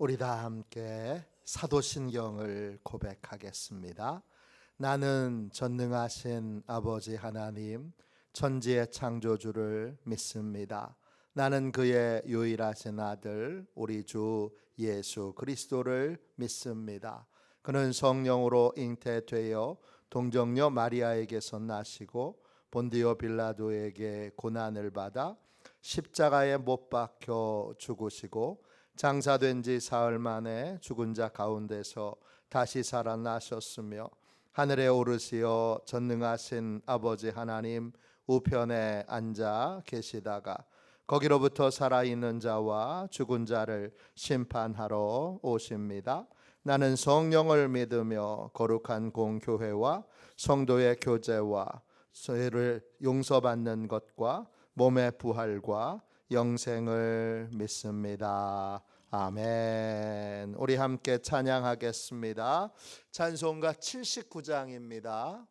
우리 다 함께 사도신경을 고백하겠습니다. 나는 전능하신 아버지 하나님, 천지의 창조주를 믿습니다. 나는 그의 유일하신 아들 우리 주 예수 그리스도를 믿습니다. 그는 성령으로 잉태되어 동정녀 마리아에게서 나시고 본디오 빌라도에게 고난을 받아 십자가에 못 박혀 죽으시고 장사된 지 사흘 만에 죽은 자 가운데서 다시 살아나셨으며 하늘에 오르시어 전능하신 아버지 하나님 우편에 앉아 계시다가 거기로부터 살아있는 자와 죽은 자를 심판하러 오십니다. 나는 성령을 믿으며 거룩한 공교회와 성도의 교제와 죄를 용서받는 것과 몸의 부활과 영생을 믿습니다. 아멘. 우리 함께 찬양하겠습니다. 찬송가 79장입니다.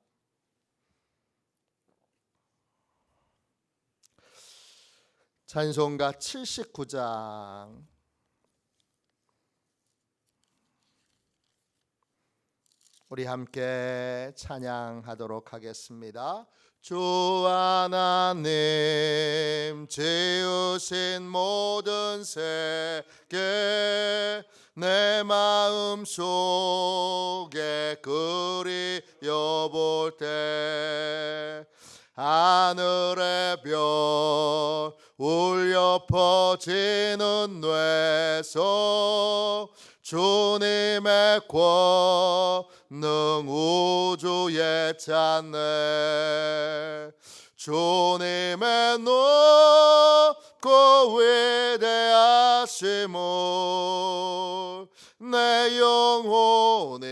찬송가 79장. 우리 함께 찬양하도록 하겠습니다. 주 하나님 지으신 모든 세계 내 마음 속에 그리워볼 때 하늘의 별 울려 퍼지는 뇌속 주님의 권능 우주에 찬네 주님의 높고 위대하심을 내 영혼이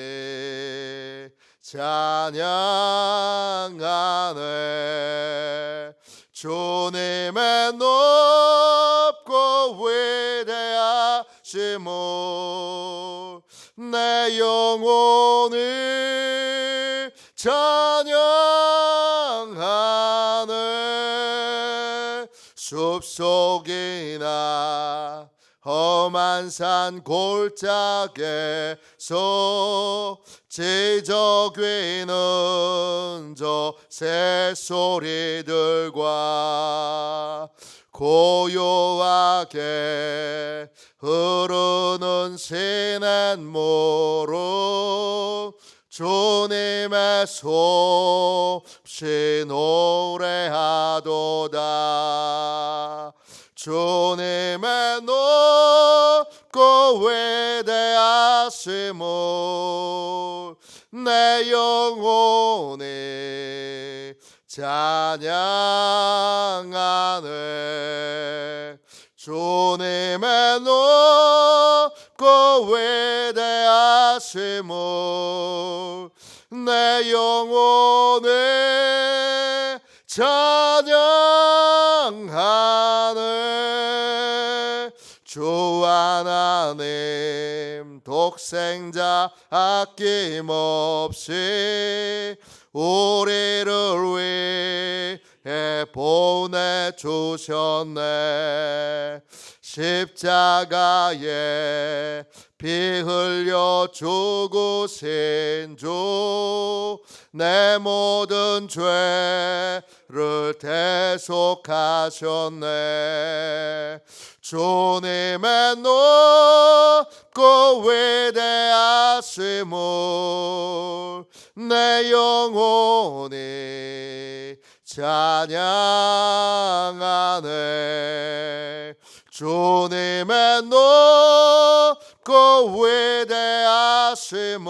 찬양하네 주님의 높고 위대하심을 내 영혼이 찬양하네 숲속이나 험한 산 골짜기에서 지저귀는 저 새소리들과 고요하게 흐르는 시냇물로 주님의 솜씨 노래하도다 주님의 높고 위대하심을 내 영혼이 찬양하네 주님의 높고 위대하심을 내 영혼이 찬양하네 주 하나님 독생자 아낌없이 우리를 위해 보내주셨네 십자가에 피 흘려 죽으신 주 내 모든 죄를 대속하셨네 주님의 높고 위대하심을 내 영혼이 찬양하네 주님의 높고 위대하심을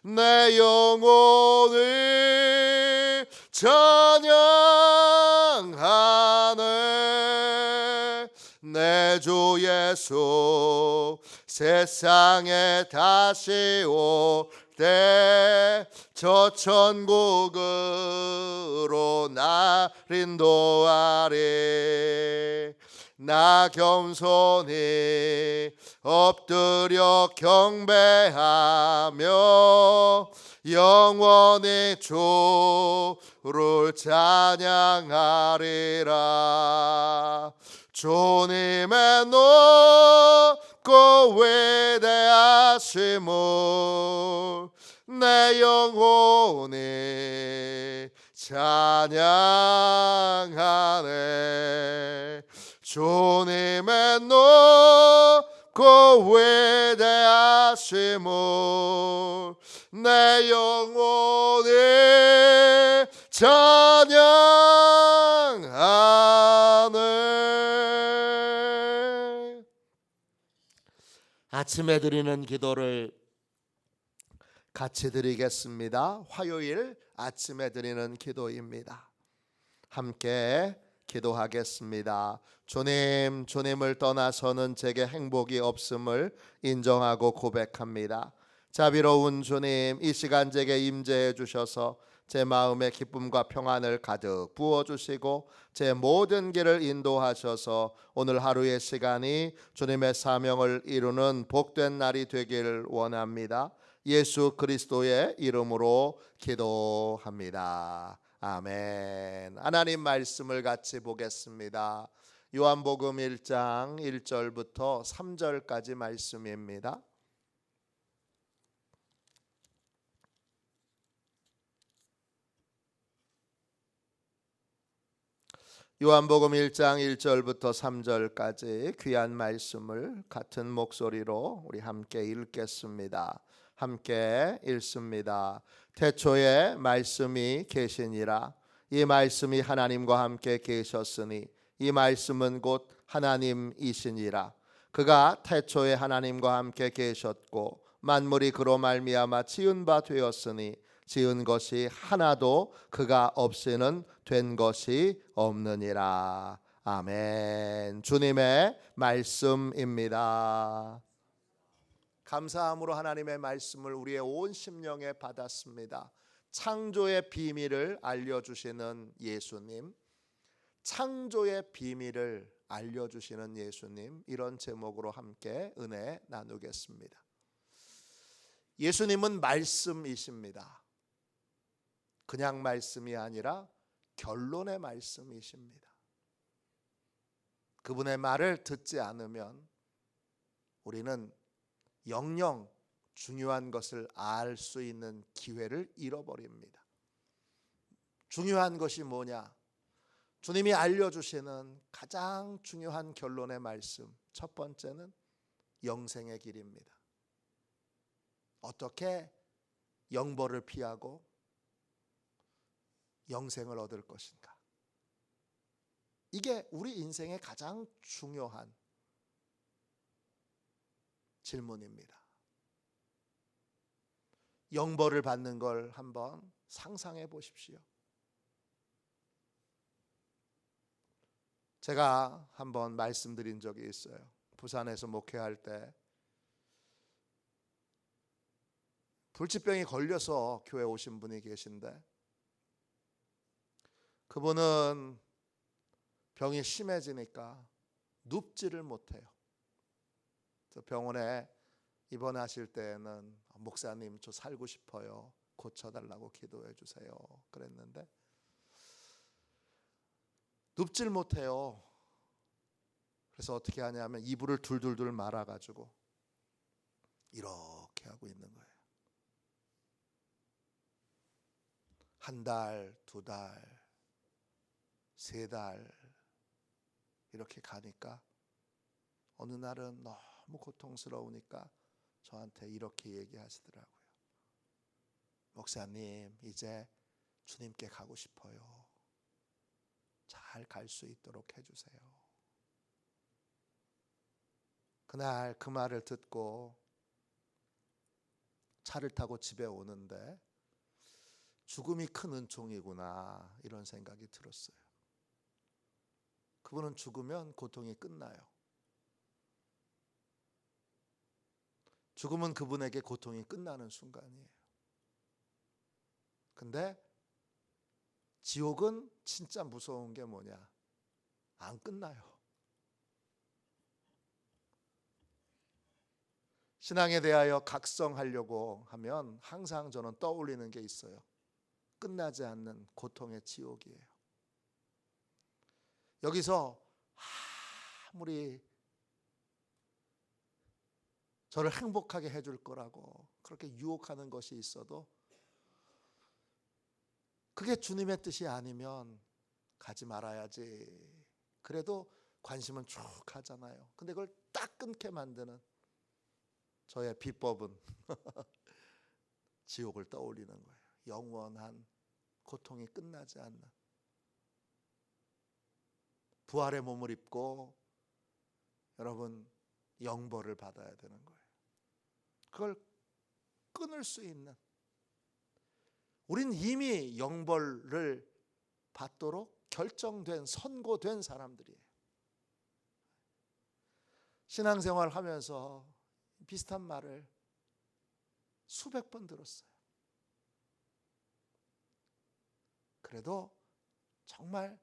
내 영혼이 찬양하네 내 주 예수 세상에 다시 올 때 저 천국으로 날 인도하리 나 겸손히 엎드려 경배하며 영원히 주를 찬양하리라 주님의 높고 위대하심을 내 영혼이 찬양하네. 주님의 높고 위대하심을 내 영혼이 찬양하네. 아침에 드리는 기도를 같이 드리겠습니다. 화요일 아침에 드리는 기도입니다. 함께 기도하겠습니다. 주님, 주님을 떠나서는 제게 행복이 없음을 인정하고 고백합니다. 자비로운 주님, 이 시간 제게 임재해 주셔서 제 마음에 기쁨과 평안을 가득 부어주시고 제 모든 길을 인도하셔서 오늘 하루의 시간이 주님의 사명을 이루는 복된 날이 되길 원합니다. 예수 그리스도의 이름으로 기도합니다. 아멘. 하나님 말씀을 같이 보겠습니다. 요한복음 1장 1절부터 3절까지 말씀입니다. 요한복음 1장 1절부터 3절까지 귀한 말씀을 같은 목소리로 우리 함께 읽겠습니다. 함께 읽습니다. 태초에 말씀이 계시니라. 이 말씀이 하나님과 함께 계셨으니 이 말씀은 곧 하나님이시니라. 그가 태초에 하나님과 함께 계셨고 만물이 그로 말미암아 지은 바 되었으니 지은 것이 하나도 그가 없이는 된 것이 없느니라. 아멘. 주님의 말씀입니다. 감사함으로 하나님의 말씀을 우리의 온 심령에 받았습니다. 창조의 비밀을 알려주시는 예수님, 창조의 비밀을 알려주시는 예수님, 이런 제목으로 함께 은혜 나누겠습니다. 예수님은 말씀이십니다. 그냥 말씀이 아니라 결론의 말씀이십니다. 그분의 말을 듣지 않으면 우리는 영영 중요한 것을 알 수 있는 기회를 잃어버립니다. 중요한 것이 뭐냐? 주님이 알려주시는 가장 중요한 결론의 말씀, 첫 번째는 영생의 길입니다. 어떻게 영벌을 피하고 영생을 얻을 것인가? 이게 우리 인생의 가장 중요한 질문입니다. 영벌을 받는 걸 한번 상상해 보십시오. 제가 한번 말씀드린 적이 있어요. 부산에서 목회할 때 불치병이 걸려서 교회 오신 분이 계신데 그분은 병이 심해지니까 눕지를 못해요. 그래서 병원에 입원하실 때는 목사님 저 살고 싶어요. 고쳐달라고 기도해 주세요. 그랬는데 눕질 못해요. 그래서 어떻게 하냐면 이불을 둘둘둘 말아가지고 이렇게 하고 있는 거예요. 한 달, 두 달, 세 달 이렇게 가니까 어느 날은 너무 고통스러우니까 저한테 이렇게 얘기하시더라고요. 목사님, 이제 주님께 가고 싶어요. 잘 갈 수 있도록 해주세요. 그날 그 말을 듣고 차를 타고 집에 오는데 죽음이 큰 은총이구나 이런 생각이 들었어요. 그분은 죽으면 고통이 끝나요. 죽음은 그분에게 고통이 끝나는 순간이에요. 근데 지옥은 진짜 무서운 게 뭐냐? 안 끝나요. 신앙에 대하여 각성하려고 하면 항상 저는 떠올리는 게 있어요. 끝나지 않는 고통의 지옥이에요. 여기서 아무리 저를 행복하게 해줄 거라고 그렇게 유혹하는 것이 있어도 그게 주님의 뜻이 아니면 가지 말아야지. 그래도 관심은 쭉 하잖아요. 근데 그걸 딱 끊게 만드는 저의 비법은 지옥을 떠올리는 거예요. 영원한 고통이 끝나지 않는 부활의 몸을 입고 여러분 영벌을 받아야 되는 거예요. 그걸 끊을 수 있는, 우린 이미 영벌을 받도록 결정된, 선고된 사람들이에요. 신앙생활 하면서 비슷한 말을 수백 번 들었어요. 그래도 정말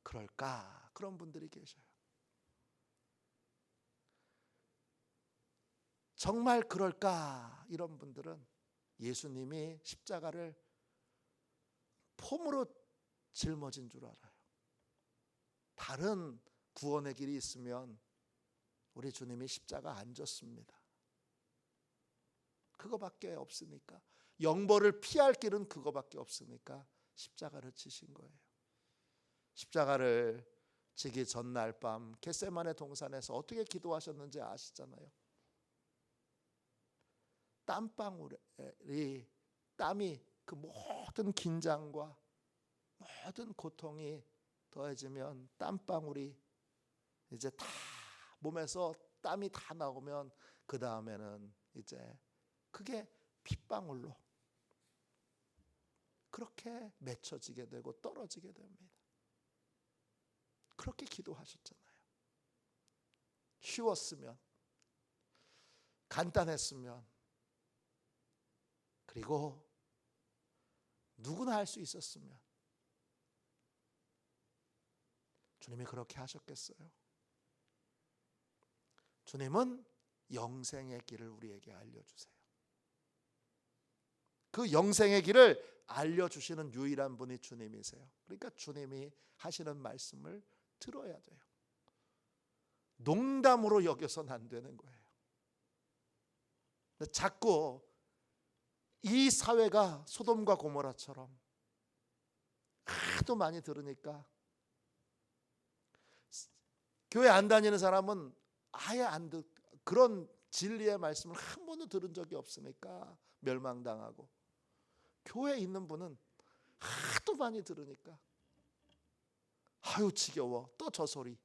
그럴까? 그런 분들이 계셔요. 정말 그럴까? 이런 분들은 예수님이 십자가를 폼으로 짊어진 줄 알아요. 다른 구원의 길이 있으면 우리 주님이 십자가 안 졌습니다. 그거밖에 없으니까, 영벌을 피할 길은 그거밖에 없으니까 십자가를 지신 거예요. 십자가를 지기 전날 밤 겟세마네 동산에서 어떻게 기도하셨는지 아시잖아요. 땀방울이, 땀이, 그 모든 긴장과 모든 고통이 더해지면 땀방울이 이제 다 몸에서 땀이 다 나오면 그 다음에는 이제 그게 핏방울로 그렇게 맺혀지게 되고 떨어지게 됩니다. 그렇게 기도하셨잖아요. 쉬웠으면, 간단했으면, 그리고 누구나 할 수 있었으면 주님이 그렇게 하셨겠어요? 주님은 영생의 길을 우리에게 알려주세요. 그 영생의 길을 알려주시는 유일한 분이 주님이세요. 그러니까 주님이 하시는 말씀을 들어야 돼요. 농담으로 여겨서는 안 되는 거예요. 자꾸 이 사회가 소돔과 고모라처럼 하도 많이 들으니까, 교회 안 다니는 사람은 아예 안 듣, 그런 진리의 말씀을 한 번도 들은 적이 없으니까 멸망당하고, 교회에 있는 분은 하도 많이 들으니까 아유 지겨워, 또 저 소리.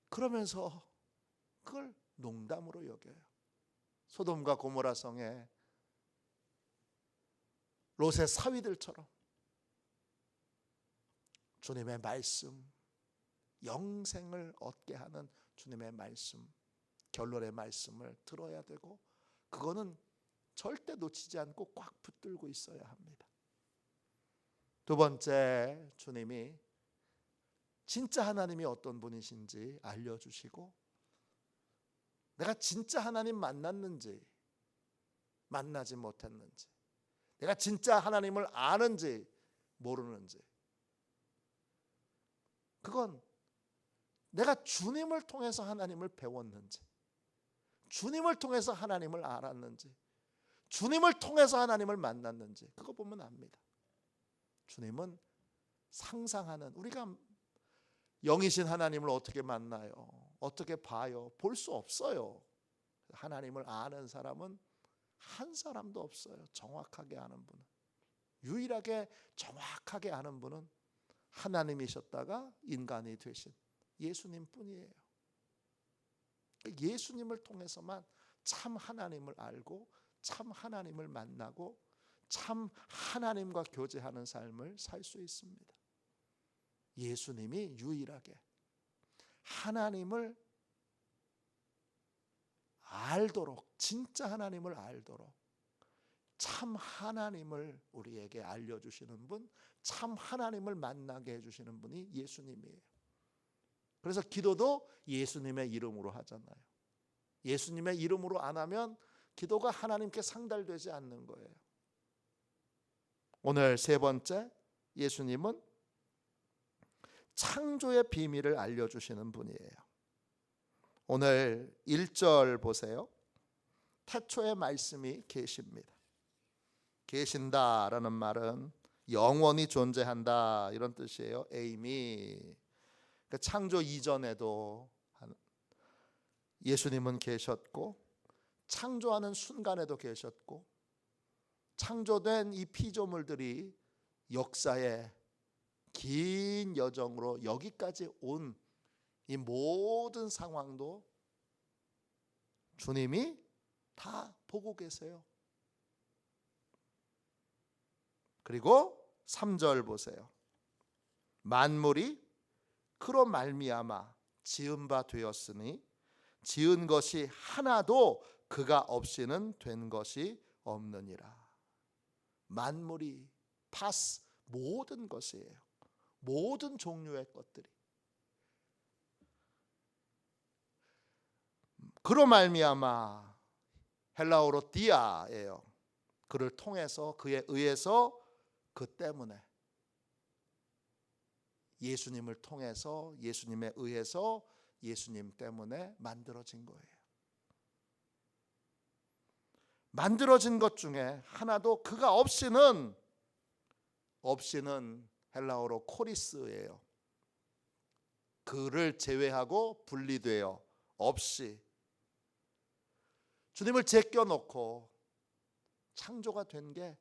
그러면서 그걸 농담으로 여겨요. 소돔과 고모라 성에 롯의 사위들처럼 주님의 말씀, 영생을 얻게 하는 주님의 말씀, 결론의 말씀을 들어야 되고, 그거는 절대 놓치지 않고 꽉 붙들고 있어야 합니다. 두 번째, 주님이 진짜 하나님이 어떤 분이신지 알려주시고, 내가 진짜 하나님 만났는지 만나지 못했는지, 내가 진짜 하나님을 아는지 모르는지, 그건 내가 주님을 통해서 하나님을 배웠는지, 주님을 통해서 하나님을 알았는지, 주님을 통해서 하나님을 만났는지, 그거 보면 압니다. 주님은 상상하는, 우리가 영이신 하나님을 어떻게 만나요? 어떻게 봐요? 볼 수 없어요. 하나님을 아는 사람은 한 사람도 없어요. 정확하게 아는 분은, 유일하게 정확하게 아는 분은 하나님이셨다가 인간이 되신 예수님 뿐이에요. 예수님을 통해서만 참 하나님을 알고 참 하나님을 만나고 참 하나님과 교제하는 삶을 살 수 있습니다. 예수님이 유일하게 하나님을 알도록, 진짜 하나님을 알도록 참 하나님을 우리에게 알려주시는 분, 참 하나님을 만나게 해주시는 분이 예수님이에요. 그래서 기도도 예수님의 이름으로 하잖아요. 예수님의 이름으로 안 하면 기도가 하나님께 상달되지 않는 거예요. 오늘 세 번째, 예수님은 창조의 비밀을 알려주시는 분이에요. 오늘 1절 보세요. 태초에 말씀이 계십니다. 계신다라는 말은 영원히 존재한다 이런 뜻이에요. 에이미. 창조 이전에도 예수님은 계셨고, 창조하는 순간에도 계셨고, 창조된 이 피조물들이 역사의 긴 여정으로 여기까지 온 이 모든 상황도 주님이 다 보고 계세요. 그리고 3절 보세요. 만물이 그로 말미암아 지은 바 되었으니 지은 것이 하나도 그가 없이는 된 것이 없느니라. 만물이 파스 모든 것이에요. 모든 종류의 것들이. 그로 말미암아 헬라어로 디아예요. 그를 통해서, 그에 의해서, 그 때문에, 예수님을 통해서, 예수님에 의해서, 예수님 때문에 만들어진 거예요. 만들어진 것 중에 하나도 그가 없이는 헬라어로 코리스예요. 그를 제외하고 분리되어 없이 주님을 제껴놓고 창조가 된 게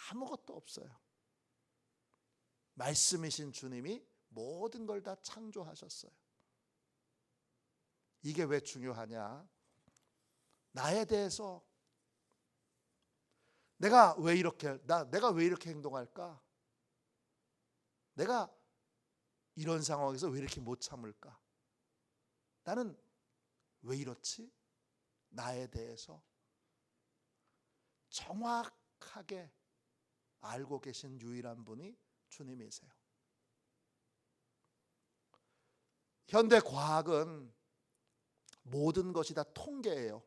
아무것도 없어요. 말씀이신 주님이 모든 걸 다 창조하셨어요. 이게 왜 중요하냐? 나에 대해서 내가 왜 이렇게 행동할까? 내가 이런 상황에서 왜 이렇게 못 참을까? 나는 왜 이렇지? 나에 대해서 정확하게 알고 계신 유일한 분이 주님이세요. 현대 과학은 모든 것이 다 통계예요.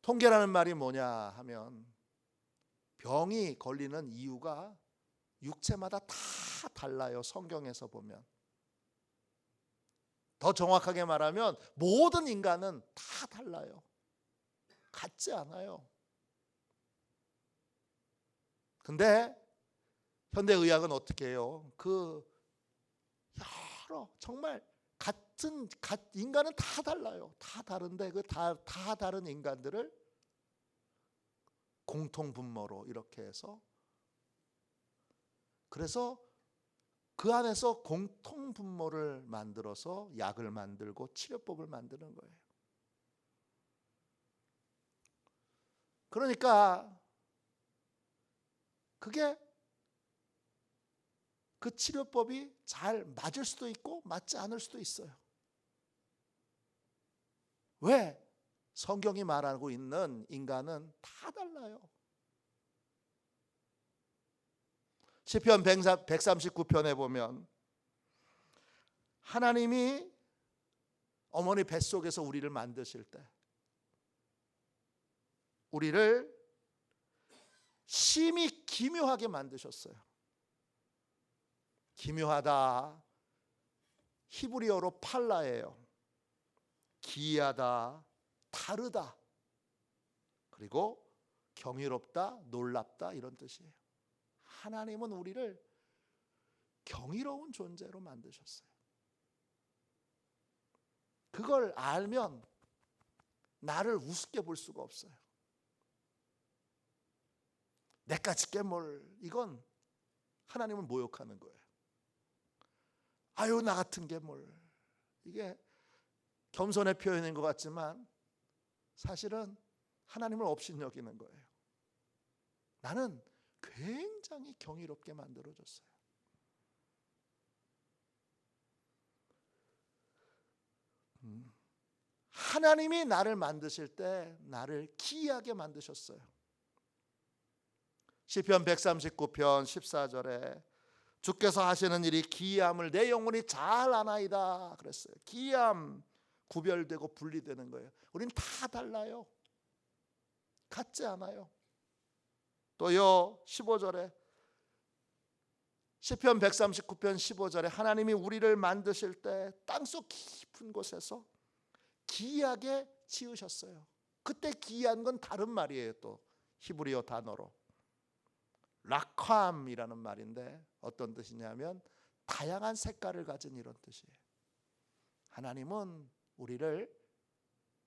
통계라는 말이 뭐냐 하면 병이 걸리는 이유가 육체마다 다 달라요. 성경에서 보면. 더 정확하게 말하면 모든 인간은 다 달라요. 같지 않아요. 근데 현대의학은 어떻게 해요? 여러 정말 인간은 다 달라요. 다 다른데 다 다른 인간들을 공통분모로 이렇게 해서, 그래서 그 안에서 공통분모를 만들어서 약을 만들고 치료법을 만드는 거예요. 그러니까 그게 그 치료법이 잘 맞을 수도 있고 맞지 않을 수도 있어요. 왜? 성경이 말하고 있는 인간은 다 달라요. 시편 139편에 보면 하나님이 어머니 뱃속에서 우리를 만드실 때 우리를 심히 기묘하게 만드셨어요. 기묘하다 히브리어로 팔라예요. 기이하다, 다르다, 그리고 경이롭다, 놀랍다 이런 뜻이에요. 하나님은 우리를 경이로운 존재로 만드셨어요. 그걸 알면 나를 우습게 볼 수가 없어요. 내까지 깨물, 이건 하나님을 모욕하는 거예요. 아유 나 같은 괴물. 이게 겸손의 표현인 것 같지만 사실은 하나님을 업신여기는 거예요. 나는 굉장히 경이롭게 만들어졌어요. 하나님이 나를 만드실 때 나를 기이하게 만드셨어요. 시편 139편 14절에 주께서 하시는 일이 기이함을 내 영혼이 잘 아나이다 그랬어요. 기이함, 구별되고 분리되는 거예요. 우린 다 달라요. 같지 않아요. 또요 15절에 시편 139편 15절에 하나님이 우리를 만드실 때 땅속 깊은 곳에서 기이하게 지으셨어요. 그때 기이한 건 다른 말이에요. 또 히브리어 단어로 라캄이라는 말인데 어떤 뜻이냐면 다양한 색깔을 가진 이런 뜻이에요. 하나님은 우리를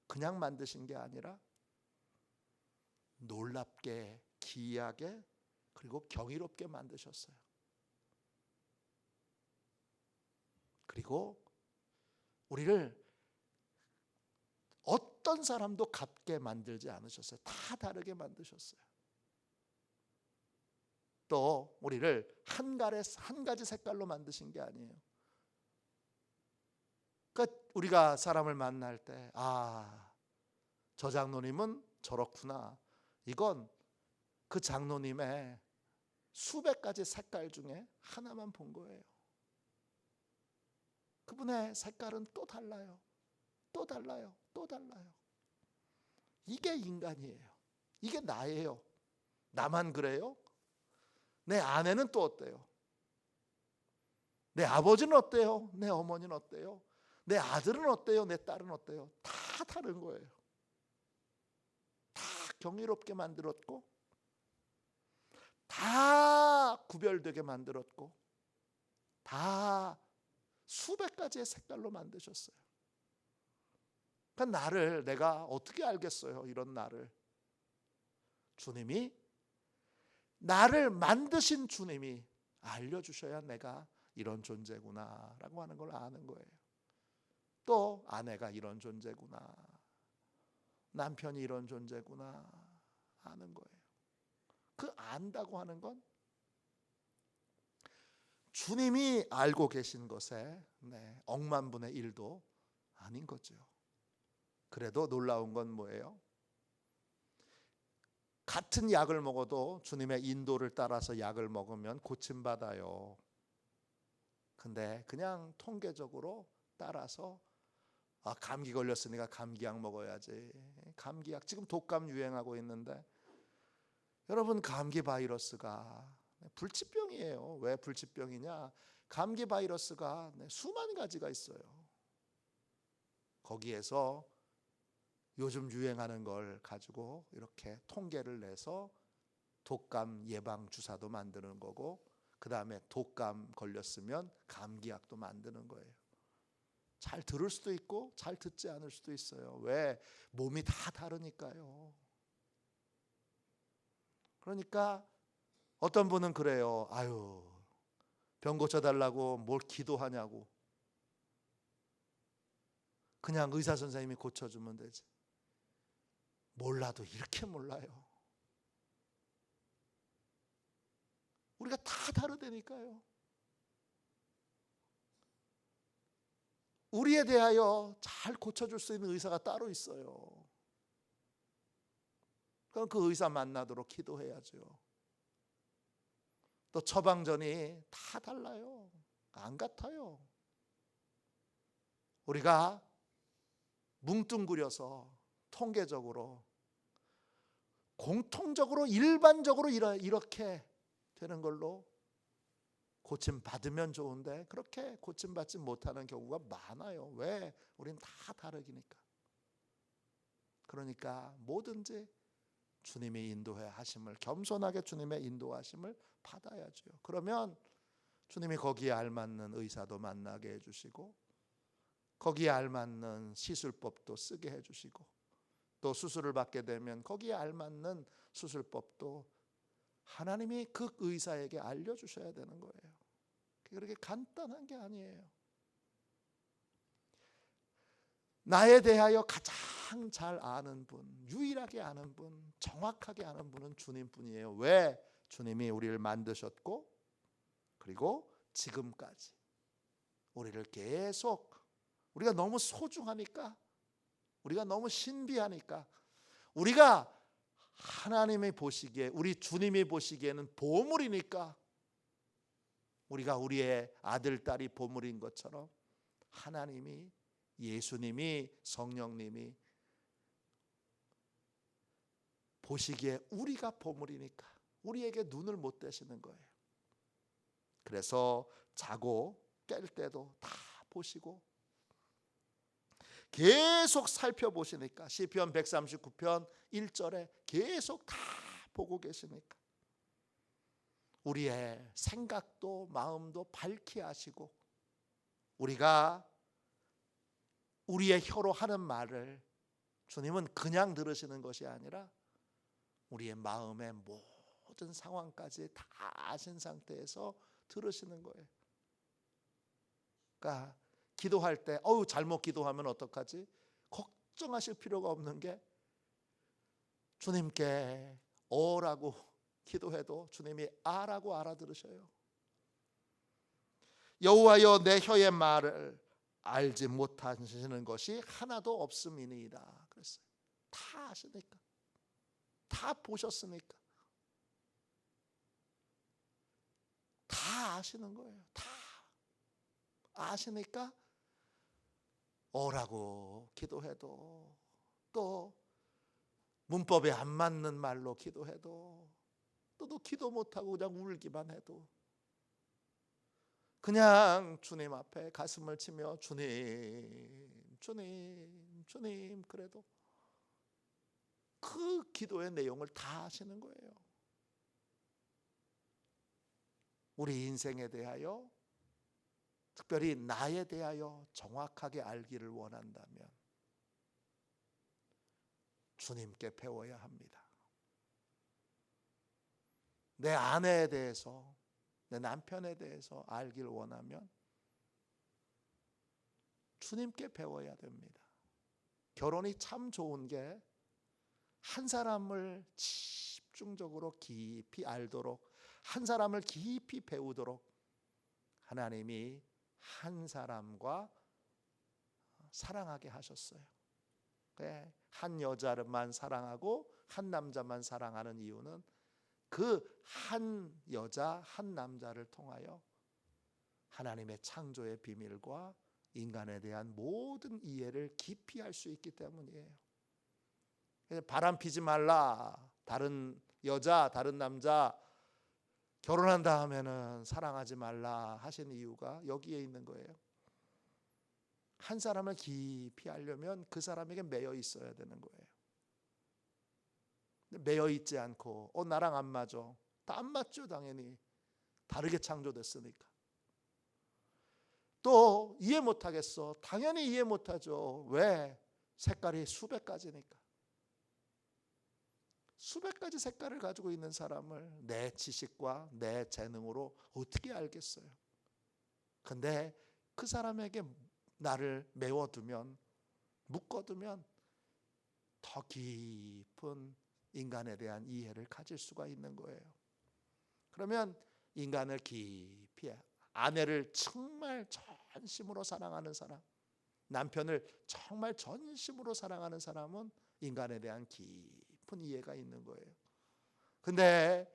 그냥 만드신 게 아니라 놀랍게 기이하게 그리고 경이롭게 만드셨어요. 그리고 우리를 어떤 사람도 같게 만들지 않으셨어요. 다 다르게 만드셨어요. 또 우리를 한 가지 색깔로 만드신 게 아니에요. 그러니까 우리가 사람을 만날 때 저 장로님은 저렇구나. 이건 그 장로님의 수백 가지 색깔 중에 하나만 본 거예요. 그분의 색깔은 또 달라요. 또 달라요. 또 달라요. 이게 인간이에요. 이게 나예요. 나만 그래요? 내 아내는 또 어때요? 내 아버지는 어때요? 내 어머니는 어때요? 내 아들은 어때요? 내 딸은 어때요? 다 다른 거예요. 다 경이롭게 만들었고 다 구별되게 만들었고 다 수백 가지의 색깔로 만드셨어요. 그러니까 나를 내가 어떻게 알겠어요? 이런 나를. 주님이 나를 만드신 주님이 알려주셔야 내가 이런 존재구나 라고 하는 걸 아는 거예요. 또 아내가 이런 존재구나, 남편이 이런 존재구나 아는 거예요. 그 안다고 하는 건 주님이 알고 계신 것에 억만분의 1도 아닌 거죠. 그래도 놀라운 건 뭐예요? 같은 약을 먹어도 주님의 인도를 따라서 약을 먹으면 고침받아요. 근데 그냥 통계적으로 따라서 감기 걸렸으니까 감기약 먹어야지. 감기약 지금 독감 유행하고 있는데 여러분 감기 바이러스가 불치병이에요. 왜 불치병이냐? 감기 바이러스가 수만 가지가 있어요. 거기에서 요즘 유행하는 걸 가지고 이렇게 통계를 내서 독감 예방 주사도 만드는 거고 그 다음에 독감 걸렸으면 감기약도 만드는 거예요. 잘 들을 수도 있고 잘 듣지 않을 수도 있어요. 왜? 몸이 다 다르니까요. 그러니까 어떤 분은 그래요. 아유, 병 고쳐달라고 뭘 기도하냐고. 그냥 의사 선생님이 고쳐주면 되지. 몰라도 이렇게 몰라요. 우리가 다 다르다니까요. 우리에 대하여 잘 고쳐줄 수 있는 의사가 따로 있어요. 그럼 그 의사 만나도록 기도해야죠. 또 처방전이 다 달라요. 안 같아요. 우리가 뭉뚱그려서 통계적으로 공통적으로 일반적으로 이렇게 되는 걸로 고침받으면 좋은데 그렇게 고침받지 못하는 경우가 많아요. 왜? 우린 다 다르니까. 그러니까 뭐든지 주님의 인도하심을 겸손하게 주님의 인도하심을 받아야죠. 그러면 주님이 거기에 알맞는 의사도 만나게 해주시고 거기에 알맞는 시술법도 쓰게 해주시고 또 수술을 받게 되면 거기에 알맞는 수술법도 하나님이 그 의사에게 알려주셔야 되는 거예요. 그렇게 간단한 게 아니에요. 나에 대하여 가장 잘 아는 분, 유일하게 아는 분, 정확하게 아는 분은 주님뿐이에요. 왜? 주님이 우리를 만드셨고 그리고 지금까지 우리를 계속 우리가 너무 소중하니까 우리가 너무 신비하니까 우리가 하나님이 보시기에 우리 주님이 보시기에는 보물이니까 우리가 우리의 아들 딸이 보물인 것처럼 하나님이 예수님이 성령님이 보시기에 우리가 보물이니까 우리에게 눈을 못 떼시는 거예요. 그래서 자고 깰 때도 다 보시고 계속 살펴보시니까 시편 139편 1절에 계속 다 보고 계시니까 우리의 생각도 마음도 밝히 하시고 우리가 우리의 혀로 하는 말을 주님은 그냥 들으시는 것이 아니라 우리의 마음의 모든 상황까지 다 아신 상태에서 들으시는 거예요. 그러니까 기도할 때 잘못 기도하면 어떡하지? 걱정하실 필요가 없는 게 주님께 어라고 기도해도 주님이 아라고 알아들으셔요. 여호와여 내 혀의 말을 알지 못하시는 것이 하나도 없음이니이다 그랬어요. 다 아시니까, 다 보셨으니까, 다 아시는 거예요. 다 아시니까 어라고 기도해도, 또 문법에 안 맞는 말로 기도해도, 또 기도 못하고 그냥 울기만 해도 그냥 주님 앞에 가슴을 치며 주님, 주님, 주님 그래도 그 기도의 내용을 다 아시는 거예요. 우리 인생에 대하여, 특별히 나에 대하여 정확하게 알기를 원한다면 주님께 배워야 합니다. 내 아내에 대해서, 내 남편에 대해서 알기를 원하면 주님께 배워야 됩니다. 결혼이 참 좋은 게 한 사람을 집중적으로 깊이 알도록, 한 사람을 깊이 배우도록 하나님이 한 사람과 사랑하게 하셨어요. 한 여자만 사랑하고 한 남자만 사랑하는 이유는 그 한 여자 한 남자를 통하여 하나님의 창조의 비밀과 인간에 대한 모든 이해를 깊이 할 수 있기 때문이에요. 바람 피지 말라, 다른 여자 다른 남자 결혼한다 하면은 사랑하지 말라 하신 이유가 여기에 있는 거예요. 한 사람을 깊이 알려면 그 사람에게 매여 있어야 되는 거예요. 매여 있지 않고 나랑 안 맞아, 다 안 맞죠. 당연히 다르게 창조됐으니까. 또 이해 못하겠어, 당연히 이해 못하죠. 왜? 색깔이 수백 가지니까. 수백 가지 색깔을 가지고 있는 사람을 내 지식과 내 재능으로 어떻게 알겠어요? 근데 그 사람에게 나를 메워두면, 묶어두면 더 깊은 인간에 대한 이해를 가질 수가 있는 거예요. 그러면 인간을 깊이, 아내를 정말 전심으로 사랑하는 사람, 남편을 정말 전심으로 사랑하는 사람은 인간에 대한 깊은 이해가 있는 거예요. 근데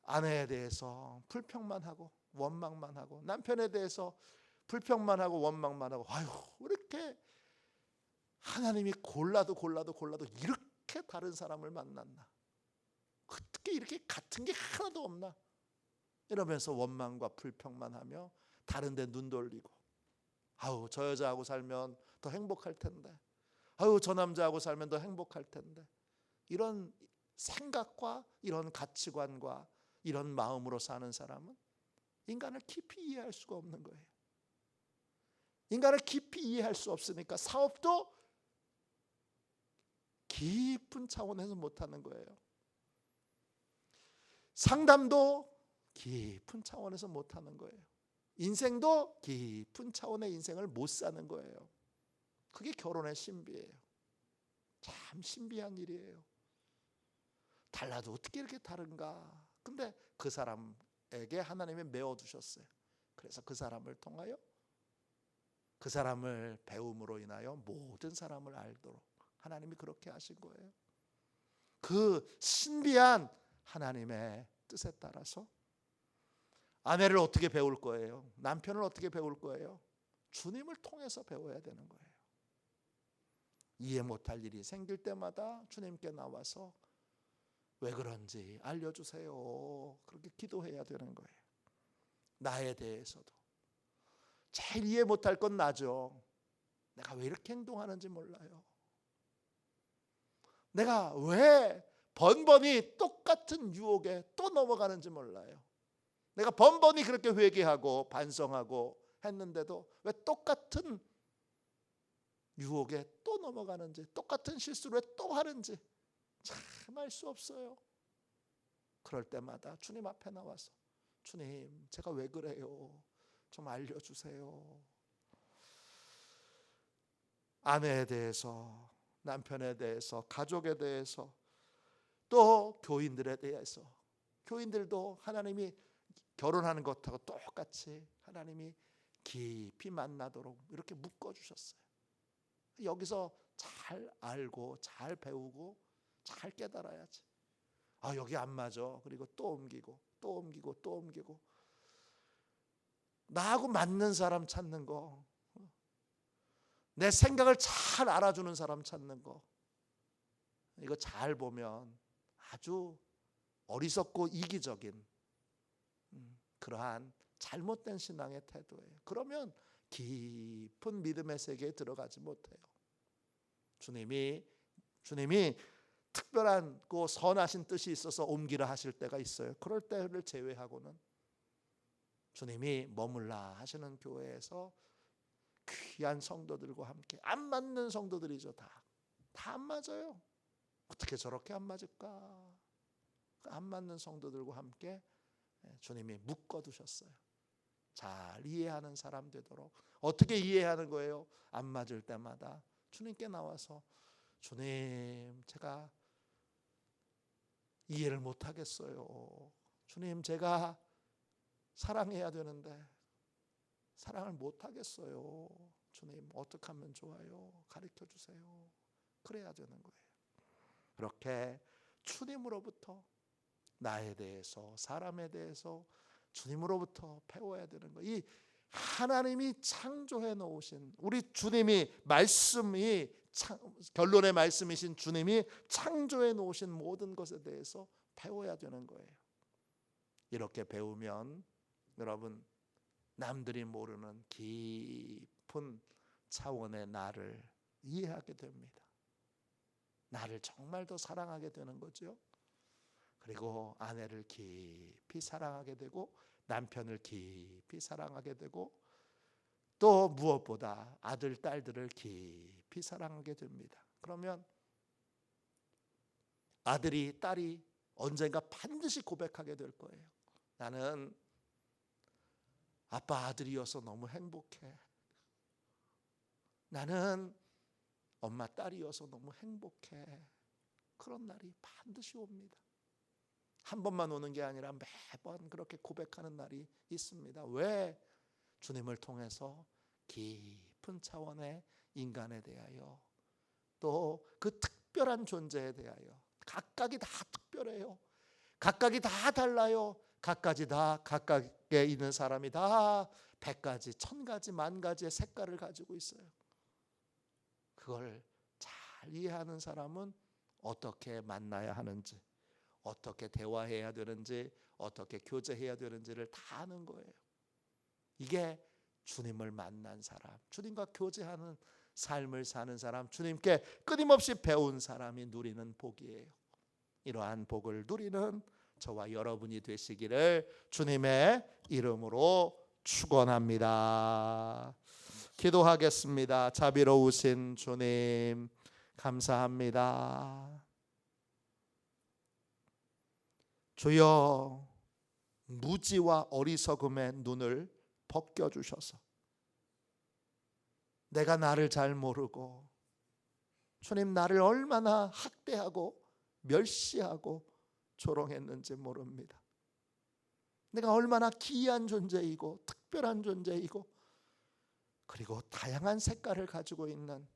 아내에 대해서 불평만 하고 원망만 하고, 남편에 대해서 불평만 하고 원망만 하고, 아유 왜 이렇게 하나님이 골라도 이렇게 다른 사람을 만났나, 어떻게 이렇게 같은 게 하나도 없나, 이러면서 원망과 불평만 하며 다른 데 눈 돌리고, 아우 저 여자하고 살면 더 행복할 텐데, 아유 저 남자하고 살면 더 행복할 텐데, 이런 생각과 이런 가치관과 이런 마음으로 사는 사람은 인간을 깊이 이해할 수가 없는 거예요. 인간을 깊이 이해할 수 없으니까 사업도 깊은 차원에서 못하는 거예요. 상담도 깊은 차원에서 못하는 거예요. 인생도 깊은 차원의 인생을 못 사는 거예요. 그게 결혼의 신비예요. 참 신비한 일이에요. 달라도 어떻게 이렇게 다른가. 근데 그 사람에게 하나님이 메워두셨어요. 그래서 그 사람을 통하여, 그 사람을 배움으로 인하여 모든 사람을 알도록 하나님이 그렇게 하신 거예요. 그 신비한 하나님의 뜻에 따라서 아내를 어떻게 배울 거예요? 남편을 어떻게 배울 거예요? 주님을 통해서 배워야 되는 거예요. 이해 못할 일이 생길 때마다 주님께 나와서 왜 그런지 알려주세요. 그렇게 기도해야 되는 거예요. 나에 대해서도 제일 이해 못할 건 나죠. 내가 왜 이렇게 행동하는지 몰라요. 내가 왜 번번이 똑같은 유혹에 또 넘어가는지 몰라요. 내가 번번이 그렇게 회개하고 반성하고 했는데도 왜 똑같은 유혹에 또 넘어가는지, 똑같은 실수를 왜 또 하는지 참 알 수 없어요. 그럴 때마다 주님 앞에 나와서 주님, 제가 왜 그래요? 좀 알려주세요. 아내에 대해서, 남편에 대해서, 가족에 대해서, 또 교인들에 대해서, 교인들도 하나님이 결혼하는 것하고 똑같이 하나님이 깊이 만나도록 이렇게 묶어주셨어요. 여기서 잘 알고 잘 배우고 잘 깨달아야지. 여기 안 맞아. 그리고 또 옮기고 또 옮기고 또 옮기고. 나하고 맞는 사람 찾는 거, 내 생각을 잘 알아주는 사람 찾는 거, 이거 잘 보면 아주 어리석고 이기적인 그러한 잘못된 신앙의 태도예요. 그러면 깊은 믿음의 세계에 들어가지 못해요. 주님이 특별한 그 선하신 뜻이 있어서 옮기라 하실 때가 있어요. 그럴 때를 제외하고는 주님이 머물라 하시는 교회에서 귀한 성도들과 함께, 안 맞는 성도들이죠. 다 안 맞아요. 어떻게 저렇게 안 맞을까? 안 맞는 성도들과 함께 주님이 묶어두셨어요. 잘 이해하는 사람 되도록. 어떻게 이해하는 거예요? 안 맞을 때마다 주님께 나와서 주님, 제가 이해를 못하겠어요. 주님, 제가 사랑해야 되는데 사랑을 못하겠어요. 주님, 어떻게 하면 좋아요? 가르쳐 주세요. 그래야 되는 거예요. 그렇게 주님으로부터 나에 대해서, 사람에 대해서 주님으로부터 배워야 되는 거예요. 이 하나님이 창조해 놓으신, 우리 주님이, 말씀이, 결론의 말씀이신 주님이 창조해 놓으신 모든 것에 대해서 배워야 되는 거예요. 이렇게 배우면 여러분, 남들이 모르는 깊은 차원의 나를 이해하게 됩니다. 나를 정말 더 사랑하게 되는 거죠. 그리고 아내를 깊이 사랑하게 되고, 남편을 깊이 사랑하게 되고, 또 무엇보다 아들, 딸들을 깊이 사랑하게 됩니다. 그러면 아들이, 딸이 언젠가 반드시 고백하게 될 거예요. 나는 아빠 아들이어서 너무 행복해. 나는 엄마 딸이어서 너무 행복해. 그런 날이 반드시 옵니다. 한 번만 오는 게 아니라 매번 그렇게 고백하는 날이 있습니다. 왜? 주님을 통해서 깊은 차원의 인간에 대하여, 또 그 특별한 존재에 대하여, 각각이 다 특별해요. 각각이 다 달라요. 각각이 다, 각각에 있는 사람이 다 100가지, 1000가지, 10,000가지의 색깔을 가지고 있어요. 그걸 잘 이해하는 사람은 어떻게 만나야 하는지, 어떻게 대화해야 되는지, 어떻게 교제해야 되는지를 다 아는 거예요. 이게 주님을 만난 사람, 주님과 교제하는 삶을 사는 사람, 주님께 끊임없이 배운 사람이 누리는 복이에요. 이러한 복을 누리는 저와 여러분이 되시기를 주님의 이름으로 축원합니다. 기도하겠습니다. 자비로우신 주님, 감사합니다. 주여, 무지와 어리석음의 눈을 벗겨주셔서 내가 나를 잘 모르고, 주님, 나를 얼마나 학대하고 멸시하고 조롱했는지 모릅니다. 내가 얼마나 기이한 존재이고 특별한 존재이고, 그리고 다양한 색깔을 가지고 있는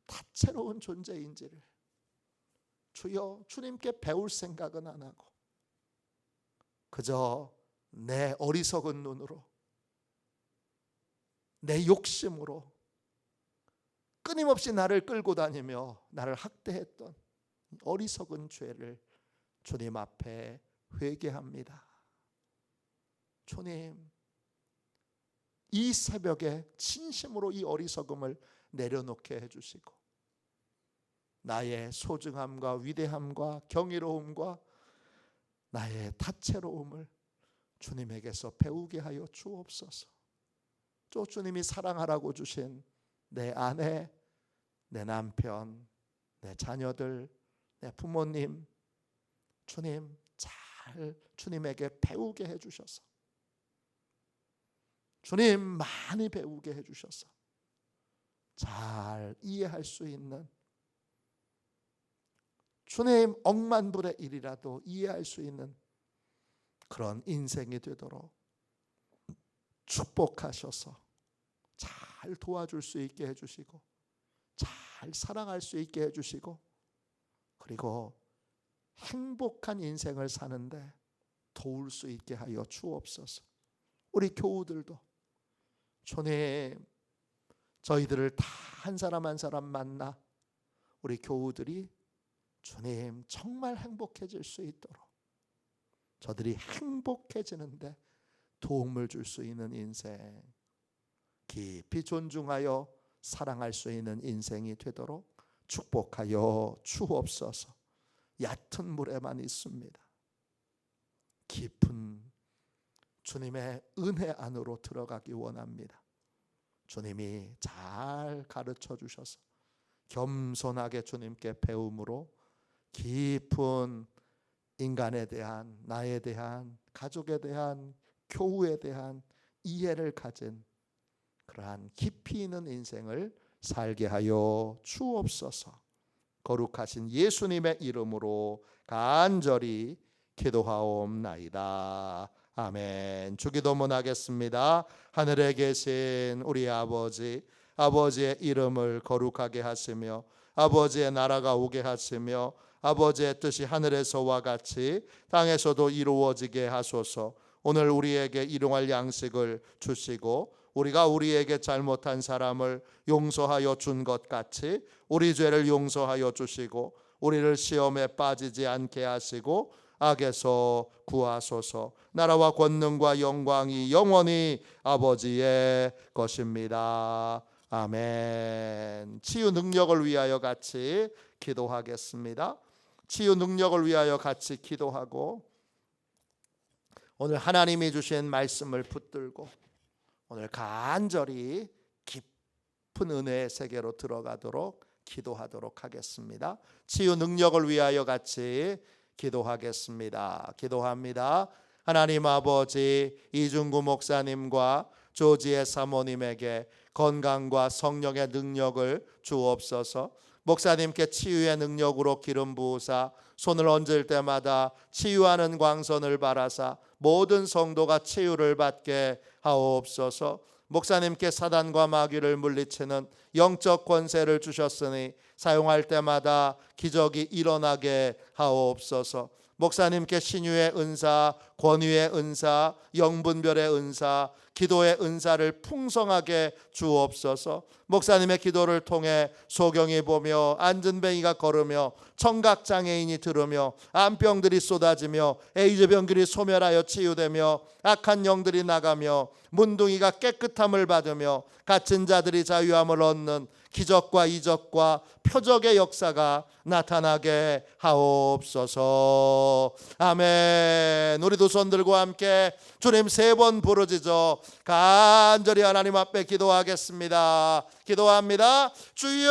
다채로운 존재인지를 주여, 주님께 배울 생각은 안 하고 그저 내 어리석은 눈으로, 내 욕심으로 끊임없이 나를 끌고 다니며 나를 학대했던 어리석은 죄를 주님 앞에 회개합니다. 주님, 이 새벽에 진심으로 이 어리석음을 내려놓게 해주시고 나의 소중함과 위대함과 경이로움과 나의 다채로움을 주님에게서 배우게 하여 주옵소서. 또 주님이 사랑하라고 주신 내 아내, 내 남편, 내 자녀들, 내 부모님, 주님 잘 주님에게 배우게 해주셔서, 주님 많이 배우게 해주셔서 잘 이해할 수 있는, 주님 억만불의 일이라도 이해할 수 있는 그런 인생이 되도록 축복하셔서 잘 도와줄 수 있게 해주시고 잘 사랑할 수 있게 해주시고, 그리고 행복한 인생을 사는데 도울 수 있게 하여 주옵소서. 우리 교우들도 주님, 저희들을 다 한 사람 한 사람 만나 우리 교우들이 주님 정말 행복해질 수 있도록, 저들이 행복해지는데 도움을 줄 수 있는 인생, 깊이 존중하여 사랑할 수 있는 인생이 되도록 축복하여 주옵소서. 얕은 물에만 있습니다. 깊은 주님의 은혜 안으로 들어가기 원합니다. 주님이 잘 가르쳐 주셔서 겸손하게 주님께 배움으로 깊은 인간에 대한, 나에 대한, 가족에 대한, 교우에 대한 이해를 가진 그러한 깊이 있는 인생을 살게 하여 주옵소서. 거룩하신 예수님의 이름으로 간절히 기도하옵나이다. 아멘. 주기도문 하겠습니다. 하늘에 계신 우리 아버지, 아버지의 이름을 거룩하게 하시며 아버지의 나라가 오게 하시며 아버지의 뜻이 하늘에서와 같이 땅에서도 이루어지게 하소서. 오늘 우리에게 일용할 양식을 주시고 우리가 우리에게 잘못한 사람을 용서하여 준 것 같이 우리 죄를 용서하여 주시고 우리를 시험에 빠지지 않게 하시고 악에서 구하소서. 나라와 권능과 영광이 영원히 아버지의 것입니다. 아멘. 치유 능력을 위하여 같이 기도하겠습니다. 치유 능력을 위하여 같이 기도하고 오늘 하나님이 주신 말씀을 붙들고 오늘 간절히 깊은 은혜의 세계로 들어가도록 기도하도록 하겠습니다. 치유 능력을 위하여 같이 기도하겠습니다. 기도합니다. 하나님 아버지, 이중구 목사님과 조지의 사모님에게 건강과 성령의 능력을 주옵소서. 목사님께 치유의 능력으로 기름 부으사 손을 얹을 때마다 치유하는 광선을 바라사 모든 성도가 치유를 받게 하옵소서. 목사님께 사단과 마귀를 물리치는 영적 권세를 주셨으니 사용할 때마다 기적이 일어나게 하옵소서. 목사님께 신유의 은사, 권위의 은사, 영분별의 은사, 기도의 은사를 풍성하게 주옵소서. 목사님의 기도를 통해 소경이 보며 안전뱅이가 걸으며 청각장애인이 들으며 암병들이 쏟아지며 에이즈병들이 소멸하여 치유되며 악한 영들이 나가며 문둥이가 깨끗함을 받으며 갇힌 자들이 자유함을 얻는 기적과 이적과 표적의 역사가 나타나게 하옵소서. 아멘. 우리 두 손 들고 함께 주님 3번 부르짖어 간절히 하나님 앞에 기도하겠습니다. 기도합니다. 주여